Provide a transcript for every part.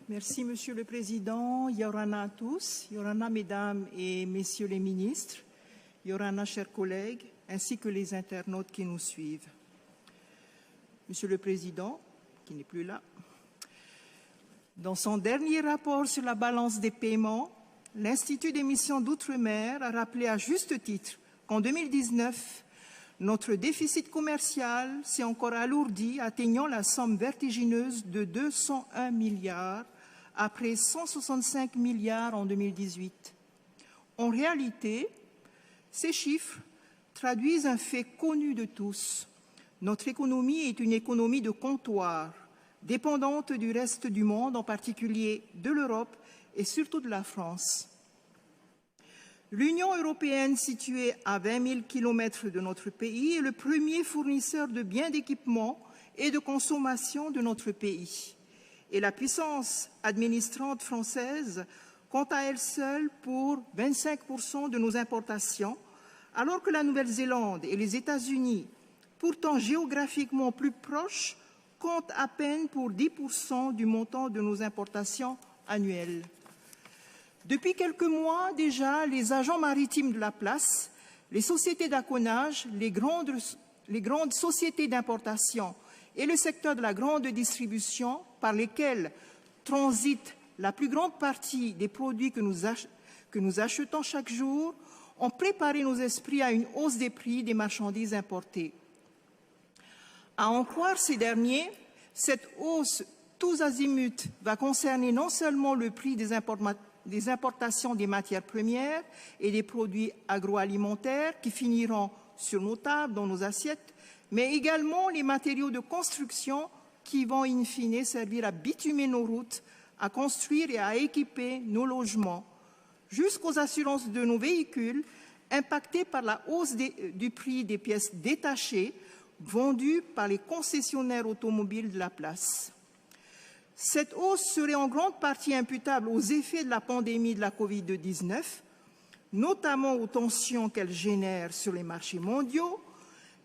Merci, Monsieur le Président. Yorana à tous, Yorana, Mesdames et Messieurs les ministres, Yorana, chers collègues, ainsi que les internautes qui nous suivent. Monsieur le Président, qui n'est plus là, dans son dernier rapport sur la balance des paiements, l'Institut des missions d'outre-mer a rappelé à juste titre qu'en 2019, notre déficit commercial s'est encore alourdi, atteignant la somme vertigineuse de 201 milliards après 165 milliards en 2018. En réalité, ces chiffres traduisent un fait connu de tous. Notre économie est une économie de comptoir, dépendante du reste du monde, en particulier de l'Europe et surtout de la France. L'Union européenne, située à 20 000 km de notre pays, est le premier fournisseur de biens d'équipement et de consommation de notre pays. Et la puissance administrante française compte à elle seule pour 25% de nos importations, alors que la Nouvelle-Zélande et les États-Unis, pourtant géographiquement plus proches, comptent à peine pour 10% du montant de nos importations annuelles. Depuis quelques mois déjà, les agents maritimes de la place, les sociétés d'accounage, les grandes sociétés d'importation et le secteur de la grande distribution, par lesquels transite la plus grande partie des produits que nous achetons chaque jour, ont préparé nos esprits à une hausse des prix des marchandises importées. À en croire ces derniers, cette hausse tous azimuts va concerner non seulement le prix des importations des matières premières et des produits agroalimentaires qui finiront sur nos tables, dans nos assiettes, mais également les matériaux de construction qui vont in fine servir à bitumer nos routes, à construire et à équiper nos logements, jusqu'aux assurances de nos véhicules impactés par la hausse du prix des pièces détachées vendues par les concessionnaires automobiles de la place. Cette hausse serait en grande partie imputable aux effets de la pandémie de la Covid-19, notamment aux tensions qu'elle génère sur les marchés mondiaux,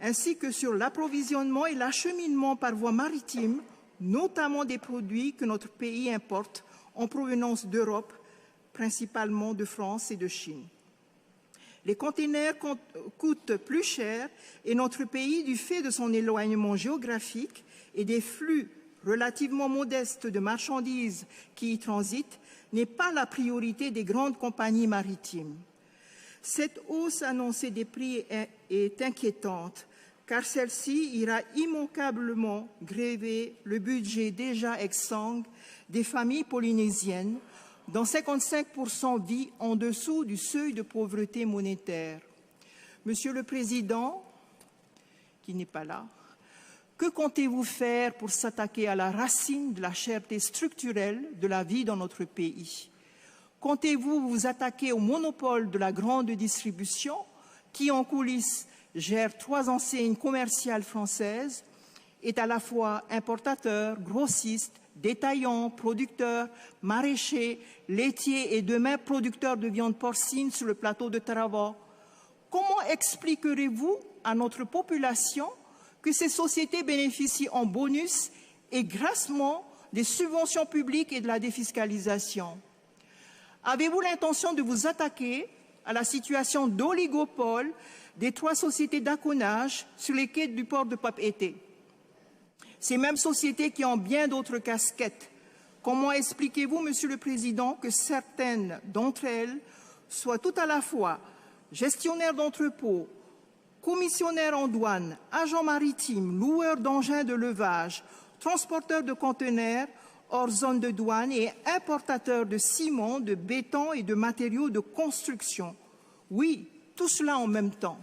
ainsi que sur l'approvisionnement et l'acheminement par voie maritime, notamment des produits que notre pays importe en provenance d'Europe, principalement de France et de Chine. Les containers coûtent plus cher et notre pays, du fait de son éloignement géographique et des flux relativement modestes de marchandises qui y transitent, n'est pas la priorité des grandes compagnies maritimes. Cette hausse annoncée des prix est inquiétante, car celle-ci ira immanquablement gréver le budget déjà exsangue des familles polynésiennes, dont 55% vit en dessous du seuil de pauvreté monétaire. Monsieur le Président, qui n'est pas là, que comptez-vous faire pour s'attaquer à la racine de la cherté structurelle de la vie dans notre pays? Comptez-vous vous attaquer au monopole de la grande distribution qui, en coulisses, gère 3 enseignes commerciales françaises, est à la fois importateur, grossiste, détaillant, producteur, maraîcher, laitier et demain producteur de viande porcine sur le plateau de Tarawa? Comment expliquerez-vous à notre population que ces sociétés bénéficient en bonus et grassement des subventions publiques et de la défiscalisation? Avez-vous l'intention de vous attaquer à la situation d'oligopole des 3 sociétés d'accounage sur les quais du port de Papeete? Ces mêmes sociétés qui ont bien d'autres casquettes. Comment expliquez-vous, Monsieur le Président, que certaines d'entre elles soient tout à la fois gestionnaires d'entrepôts, commissionnaires en douane, agents maritimes, loueurs d'engins de levage, transporteurs de conteneurs hors zone de douane et importateurs de ciment, de béton et de matériaux de construction? Oui, tout cela en même temps.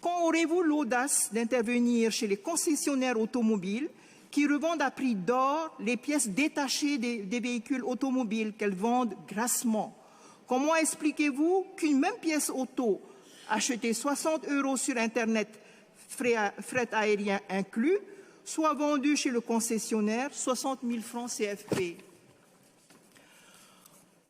Quand aurez-vous l'audace d'intervenir chez les concessionnaires automobiles qui revendent à prix d'or les pièces détachées des véhicules automobiles qu'elles vendent grassement? Comment expliquez-vous qu'une même pièce auto achetée 60 € sur Internet, fret aérien inclus, soit vendue chez le concessionnaire 60 000 francs CFP?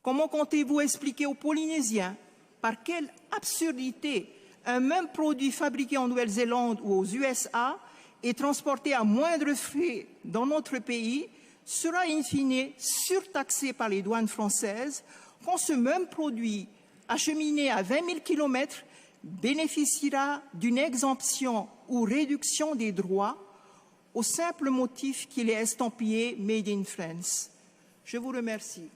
Comment comptez-vous expliquer aux Polynésiens par quelle absurdité un même produit fabriqué en Nouvelle-Zélande ou aux USA est transporté à moindre frais dans notre pays, sera in fine surtaxé par les douanes françaises quand ce même produit acheminé à 20 000 km bénéficiera d'une exemption ou réduction des droits au simple motif qu'il est estampillé « Made in France ». Je vous remercie.